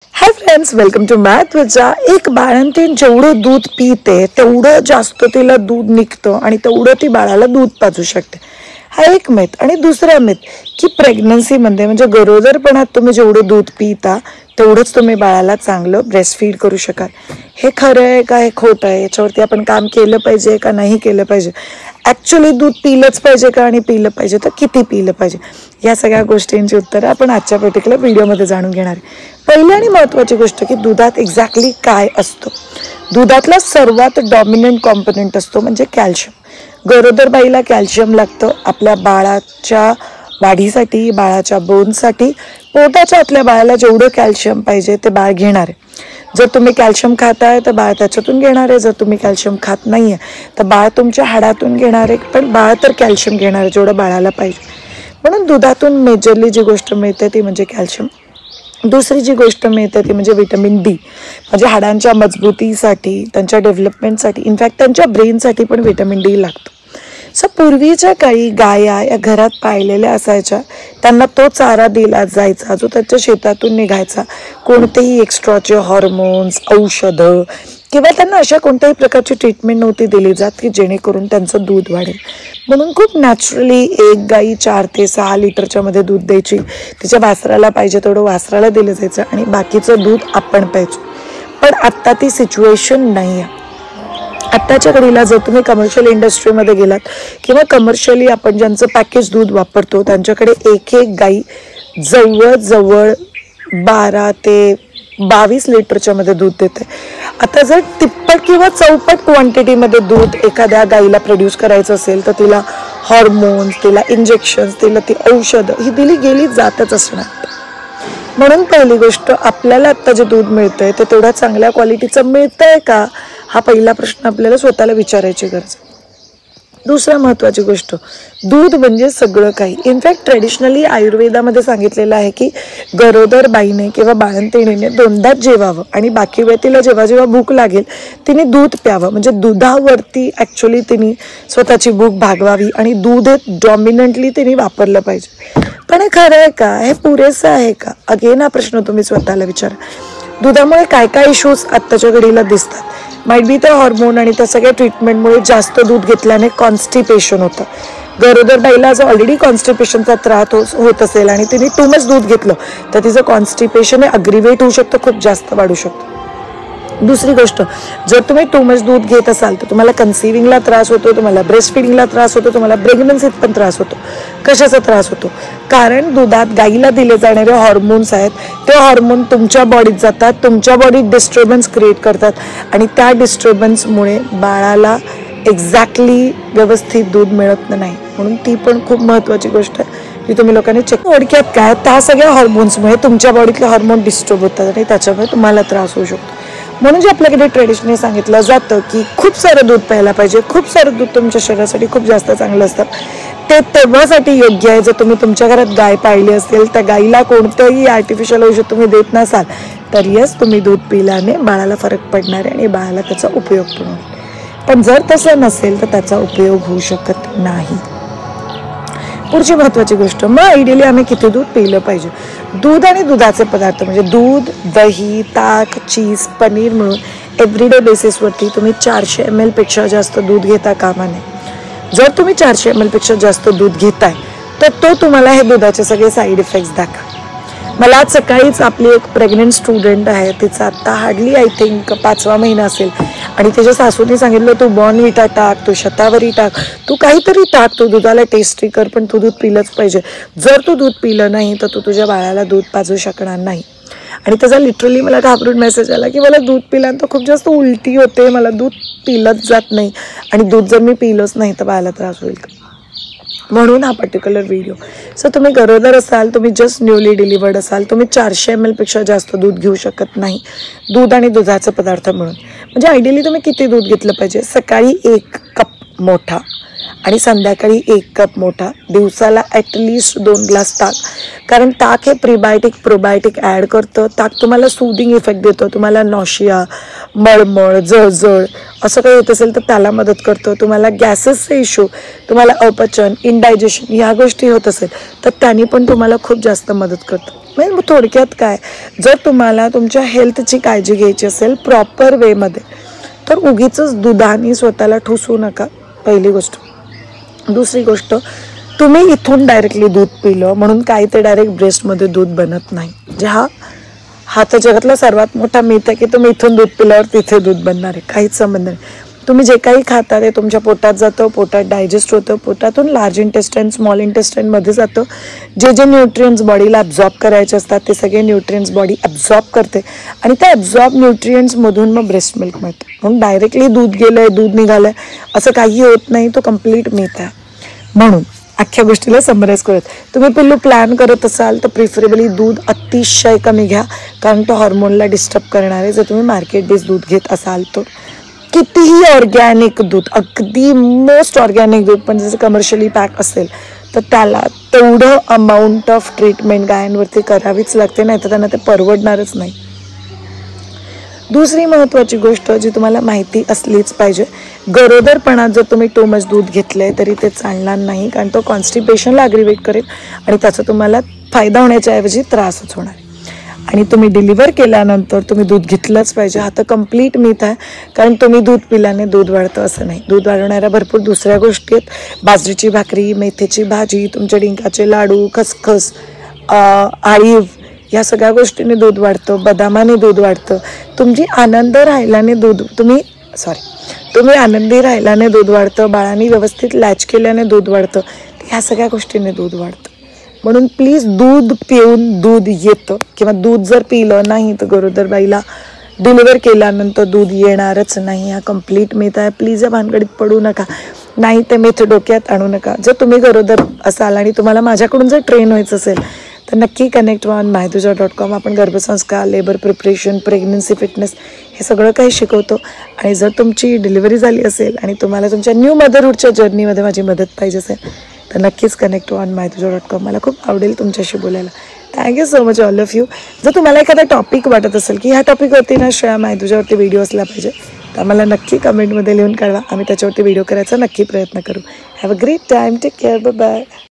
High friends, welcome to math विजा. एक बाळंतीण जेवढं दूध पिते तेवढं जास्त तिला दूध निघतं आणि तेवढं ती बाळाला दूध पाजू शकते. हा एक मिथ. आणि दुसरा मिथ की प्रेग्नन्सीमध्ये म्हणजे गरोदरपणात तुम्ही जेवढं दूध पिता तेवढंच तुम्ही बाळाला चांगलं ब्रेस्टफीड करू शकाल. हे खरं आहे का हे खोटं आहे, याच्यावरती आपण काम केलं पाहिजे का नाही केलं पाहिजे, ॲक्च्युली दूध पिलंच पाहिजे का आणि पिलं पाहिजे तर किती पिलं पाहिजे, या सगळ्या गोष्टींची उत्तरं आपण आजच्या पर्टिक्युलर व्हिडिओमध्ये जाणून घेणार आहे. पहिली आणि महत्त्वाची गोष्ट की दुधात एक्झॅक्टली काय असतं. दुधातला सर्वात डॉमिनंट कॉम्पोनंट असतो म्हणजे कॅल्शियम. गरोदर बाईला कॅल्शियम लागतं आपल्या बाळाच्या वाढीसाठी, बाळाच्या बोनसाठी. पोटाच्या आतल्या बाळाला जेवढं कॅल्शियम पाहिजे ते बाळ घेणार आहे. जर तुम्ही कॅल्शियम खाताय तर बाळ त्याच्यातून घेणार आहे, जर तुम्ही कॅल्शियम खात नाही आहे तर बाळ तुमच्या हाडातून घेणार आहे, पण बाळ तर कॅल्शियम घेणार आहे जेवढं बाळाला पाहिजे. म्हणून दुधातून मेजरली जी गोष्ट मिळते ती म्हणजे कॅल्शियम. दुसरी जी गोष्ट मिळते ती म्हणजे विटॅमिन डी. म्हणजे हाडांच्या मजबूतीसाठी, त्यांच्या डेव्हलपमेंटसाठी, इनफॅक्ट त्यांच्या ब्रेनसाठी पण विटॅमिन डी लागतं. सो पूर्वीच्या काळी गाया या घरात पाळलेल्या असायच्या, त्यांना तो चारा दिला जायचा जो त्याच्या शेतातून निघायचा. कोणतेही एक्स्ट्राचे हॉर्मोन्स, औषधं किंवा त्यांना अशा कोणत्याही प्रकारची ट्रीटमेंट नव्हती दिली जात की जेणेकरून त्यांचं दूध वाढेल. म्हणून खूप नॅचरली एक गाई 4 ते 6 लिटरच्या मध्ये दूध द्यायची. तिच्या वासराला पाहिजे तेवढं वासराला दिलं जायचं आणि बाकीचं दूध आपण प्यायचो. पण आत्ता ती सिच्युएशन नाही आहे. आत्ताच्या घडीला जर तुम्ही कमर्शियल इंडस्ट्रीमध्ये गेलात किंवा कमर्शियली आपण ज्यांचं पॅकेज दूध वापरतो त्यांच्याकडे एक गाई जवळजवळ 12 ते 22 लिटरच्या मध्ये दूध देते. आता जर तिप्पट किंवा चौपट क्वांटिटीमध्ये दूध एखाद्या गाईला प्रोड्यूस करायचं असेल तर तिला हॉर्मोन्स, तिला इंजेक्शन्स, तिला ती औषधं ही दिली गेली जातच असणार. म्हणून पहिली गोष्ट, आपल्याला आत्ता जे दूध मिळतंय ते तेवढ्या चांगल्या क्वालिटीचं मिळतंय का, हा पहिला प्रश्न आपल्याला स्वतःला विचारायची गरज आहे. दुसरा महत्त्वाची गोष्ट, दूध म्हणजे सगळं काही. इनफॅक्ट ट्रेडिशनली आयुर्वेदामध्ये सांगितलेलं आहे की गरोदर बाईने किंवा बाळंतिणीने 2दाच जेवावं आणि बाकी वेळ तिला जेव्हा जेव्हा भूक लागेल तिने दूध प्यावं. म्हणजे दुधावरती ॲक्च्युली तिने स्वतःची भूक भागवावी आणि दूध हे डॉमिनंटली तिने वापरलं पाहिजे. पण हे खरं आहे का, हे पुरेसं आहे का, अगेन हा प्रश्न तुम्ही स्वतःला विचारा. दुधामुळे काय काय इश्यूज आत्ताच्या घडीला दिसतात. माईट बी त्या हॉर्मोन आणि त्या सगळ्या ट्रीटमेंटमुळे जास्त दूध घेतल्याने कॉन्स्टिपेशन होतं. गरोदर बाईला जर ऑलरेडी कॉन्स्टिपेशनचा त्रास होत असेल आणि तिने टू मच दूध घेतलं तर तिचं कॉन्स्टिपेशन हे अग्रिवेट होऊ शकतं, खूप जास्त वाढू शकतं. दुसरी गोष्ट, जर तुम्ही टू मच दूध घेत असाल तर तुम्हाला कन्सिविंगला त्रास होतो, तुम्हाला ब्रेस्ट फिडिंगला त्रास होतो, तुम्हाला प्रेग्नन्सीत पण त्रास होतो. कशाचा त्रास होतो? कारण दुधात गाईला दिले जाणारे हॉर्मोन्स आहेत, ते हॉर्मोन तुमच्या बॉडीत जातात, तुमच्या बॉडीत डिस्टर्बन्स क्रिएट करतात आणि त्या डिस्टर्बन्समुळे बाळाला एक्झॅक्टली व्यवस्थित दूध मिळत नाही. म्हणून ती पण खूप महत्त्वाची गोष्ट आहे की तुम्ही लोकांनी चेक. थोडक्यात काय, त्या सगळ्या हॉर्मोन्समुळे तुमच्या बॉडीतले हॉर्मोन डिस्टर्ब होतात आणि त्याच्यामुळे तुम्हाला त्रास होऊ शकतो. म्हणून जे आपल्याकडे ट्रेडिशनली सांगितलं जातं की खूप सारं दूध प्यायला पाहिजे, खूप सारं दूध तुमच्या शरीरासाठी खूप जास्त चांगलं असतं, ते तेव्हासाठी योग्य आहे जर तुम्ही तुमच्या घरात गाय पाळली असेल, त्या गाईला कोणतंही आर्टिफिशियल औषध तुम्ही देत नसाल तर यस, तुम्ही दूध पिल्याने बाळाला फरक पडणार आहे आणि बाळाला त्याचा उपयोग पण होईल. पण जर तसं नसेल तर त्याचा उपयोग होऊ शकत नाही. पुढची महत्त्वाची गोष्ट, मग आयडियली आम्ही किती दूध पिलं पाहिजे. दूध आणि दुधाचे पदार्थ म्हणजे दूध, दही, ताक, चीज, पनीर मिळून एव्हरीडे बेसिसवरती तुम्ही 400 ml पेक्षा जास्त दूध घेता कामा नये. जर तुम्ही 400 ml पेक्षा जास्त दूध घेताय तर तो तुम्हाला हे दुधाचे सगळे साईड इफेक्ट्स दाखवा. मला आज सकाळीच आपली एक प्रेग्नंट स्टुडंट आहे, तिचा आत्ता हार्डली आय थिंक 5वा महिना असेल आणि तिच्या सासूने सांगितलं तू बॉर्नव्हिटा टाक, तू शतावरी टाक, तू काहीतरी टाक, तू दुधाला टेस्टी कर, पण तू दूध पिलंच पाहिजे. जर तू दूध पिलं नाही तर तू तुझ्या बाळाला दूध पाजू शकणार नाही. आणि त्याचा लिटरली मला घाबरून मेसेज आला की मला दूध पिल्यानंतर खूप जास्त उलटी होते, मला दूध पिलंच जात नाही आणि दूध जर मी पिलंच नाही तर बाळाला त्रास होईल का. म्हणून हा पर्टिक्युलर व्हिडिओ. सो तुम्ही गरोदर असाल, तुम्ही जस्ट न्यूली डिलिव्हर्ड असाल, तुम्ही 400 ml पेक्षा जास्त दूध घेऊ शकत नाही दूध आणि दुधाचे पदार्थ मिळून. म्हणजे आयडियली तुम्ही किती दूध घेतलं पाहिजे. सकाळी 1 कप मोठा आणि संध्याकाळी 1 कप मोठा, दिवसाला ॲटलिस्ट 2 ग्लास ताक. कारण ताक हे प्रिबायोटिक प्रोबायोटिक ॲड करतं. ताक तुम्हाला सूदिंग इफेक्ट देतो. तुम्हाला नॉशिया, मळमळ, जळजळ असं काही होत असेल तर त्याला मदत करतं. तुम्हाला गॅसेसचे इश्यू, तुम्हाला अपचन, इनडायजेशन ह्या गोष्टी होत असेल तर त्यांनी पण तुम्हाला खूप जास्त मदत करतं. म्हणजे मग थोडक्यात काय, जर तुम्हाला तुमच्या हेल्थची काळजी घ्यायची असेल प्रॉपर वेमध्ये तर उगीच दुधाने स्वतःला ठुसू नका, पहिली गोष्ट. दुसरी गोष्ट, तुम्ही इथून डायरेक्टली दूध पिलं म्हणून काय ते डायरेक्ट ब्रेस्टमध्ये दूध बनत नाही. जे हा तर जगातला सर्वात मोठा मिथ आहे की तुम्ही इथून दूध पिल्यावर तिथे दूध बनणार आहे. काहीच संबंध नाही. तुम्ही जे काही खाता ते तुमच्या पोटात जातं, पोटात डायजेस्ट होतं, पोटातून लार्ज इंटेस्टाईन स्मॉल इंटेस्टाईनमध्ये जातं. जे जे न्यूट्रियंट्स बॉडीला ॲब्झॉर्ब करायचे असतात ते सगळे न्यूट्रियंट्स बॉडी ॲब्झॉर्ब करते आणि त्या ॲब्झॉर्ब न्यूट्रियंट्समधून मग ब्रेस्ट मिल्क मिळतं. म्हणून डायरेक्टली दूध गेलं आहे, दूध निघालं आहे असं काही होत नाही. तो कम्प्लीट मिथ आहे. म्हणून अख्ख्या गोष्टीला समराईज करत, तुम्ही पिल्लू प्लॅन करत असाल तर प्रिफरेबली दूध अतिशय कमी घ्या, कारण तो हॉर्मोनला डिस्टर्ब करणार आहे. जर तुम्ही मार्केट बेस्ड दूध घेत असाल तर कितीही ऑर्गॅनिक दूध, अगदी मोस्ट ऑर्गॅनिक दूध पण जसं कमर्शियली पॅक असेल तर त्याला तेवढं अमाऊंट ऑफ ट्रीटमेंट गायांवरती करावीच लागते, नाही तर त्यांना ते परवडणारच नाही. दुसरी महत्त्वाची गोष्ट जी तुम्हाला माहिती असलीच पाहिजे, गरोदरपणात जर तुम्ही टू मच दूध घेतले तरी ते चालणार नाही, कारण तो कॉन्स्टिपेशनला ॲग्रिवेट करेल आणि त्याचा तुम्हाला फायदा होण्याच्या ऐवजी त्रासच होणार. आणि तुम्ही डिलिव्हर केल्यानंतर तुम्ही दूध घेतलंच पाहिजे. हा तर कम्प्लीट मिथ आहे, कारण तुम्ही दूध पिल्याने दूध वाढतं असं नाही. दूध वाढवणाऱ्या भरपूर दुसऱ्या गोष्टी आहेत. बाजरीची भाकरी, मेथीची भाजी, तुमच्या डिंकाचे लाडू, खसखस, आळीव या सगळ्या गोष्टींनी दूध वाढतं. बदामाने दूध वाढतं. तुम्ही आनंदी राहिल्याने राहिल्याने दूध वाढतं. बाळांनी व्यवस्थित लॅच केल्याने दूध वाढतं. ह्या सगळ्या गोष्टींनी दूध वाढतं. म्हणून प्लीज दूध पिऊन दूध येतं किंवा दूध जर पिलं नाही तर गरोदर बाईला डिलिव्हर केल्यानंतर दूध येणारच नाही. हा कम्प्लीट मिथ आहे. प्लीज या भानगडीत पडू नका, नाही ते मिथ डोक्यात आणू नका. जर तुम्ही गरोदर असाल आणि तुम्हाला माझ्याकडून जर ट्रेन व्हायचं असेल तर नक्की कनेक्ट व्हा mytuja.com. आपण गर्भसंस्कार, लेबर प्रिपरेशन, प्रेग्नन्सी फिटनेस हे सगळं काही शिकवतो. आणि जर तुमची डिलिव्हरी झाली असेल आणि तुम्हाला तुमच्या न्यू मदरहूडच्या जर्नीमध्ये माझी मदत पाहिजे असेल तर नक्कीच कनेक्ट व्हा mytuja.com. मला खूप आवडेल तुमच्याशी बोलायला. Thank you so much all of you. जर तुम्हाला एखादा टॉपिक वाटत असेल की ह्या टॉपिकवरती ना श्रेया mytuja.वरती व्हिडिओ असला पाहिजे तर मला नक्की कमेंटमध्ये लिहून कळवा. आम्ही त्याच्यावरती व्हिडिओ करायचा नक्की प्रयत्न करू. Have a great time. Take care. Bye bye.